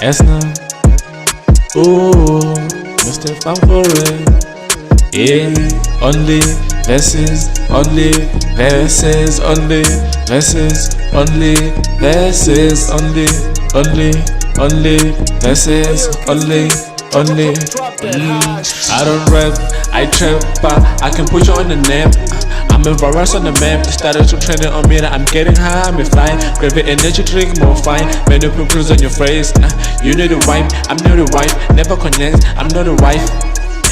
Esna, ooh, Mr. Favorite. Yeah, only verses, only verses, only verses, only verses, only verses, only. I don't rap, I trap, I can put you on the map. I'm a virus on the map. Started to trend on me, I'm getting high, I'm flying. Grab an energy drink, more fine. Many pimples on your face. You know the vibe, I'm not the wife. Never connect, I'm not the wife.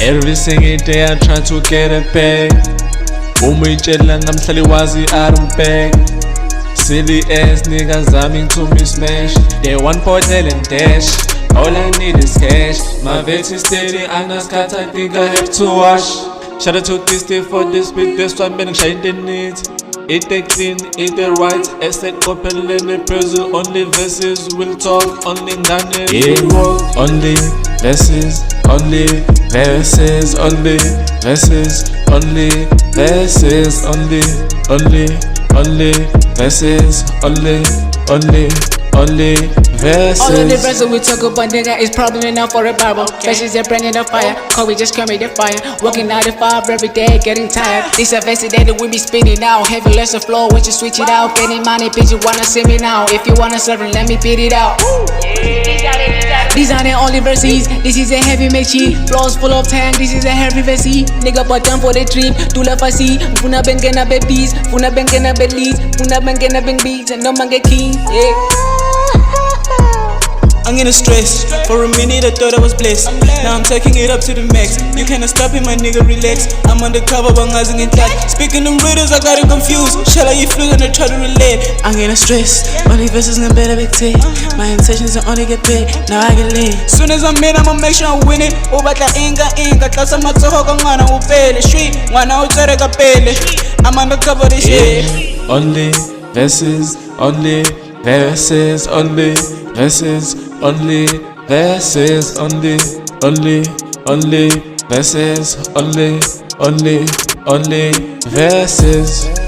Every single day I'm trying to get a bag. Umuyitshela ngamhlali wazi I don't beg. Silly ass niggas aiming to me smash. They want portal and dash. All I need is cash. My vex is steady, I'm not scared, I think I have to wash. Shout out to KiddStizz for this beat, this one being shine the needs. Eat it clean, eat it right. Estate open, let me prison. Only verses will talk, only none. Yeah, only verses, only verses, only verses, only verses, only verses, only verses. All of the verses we talk about, nigga, is probably enough for a Bible. Verses are bringing the fire, Kobe just carry the fire. Working 9 to 5 every day, getting tired. These are verses that we be spinning out. Heavy less of flow, when you switch it out. Getting money, bitch, you wanna see me now. If you wanna serve it, let me beat it out. These are the only verses. This is a heavy machine. Flows full of tank. This is a heavy verse. Nigga, but down for the trip. Do la fasi. Funa bengena be beats. Funa bengena be leads. Funa bengena beng beats. And no man get key. Yeah. I'm getting stressed. For a minute I thought I was blessed. Now I'm taking it up to the max. You cannot stop it, my nigga, relax. I'm undercover, but I'm in touch. Speaking them riddles, I got it confused. Shall I you feel gonna try to relate? I'm getting stressed. Only verses gonna better big take. My intentions are only get paid. Now I get laid. Soon as I'm in, I'ma make sure I win it. Ubatla inga. Tlasa matsoho ka ngwana upele. Street, ngwana utswere ka pele. I'm undercover this shit. Only verses, only verses, only verses, only verses, only verses, only verses.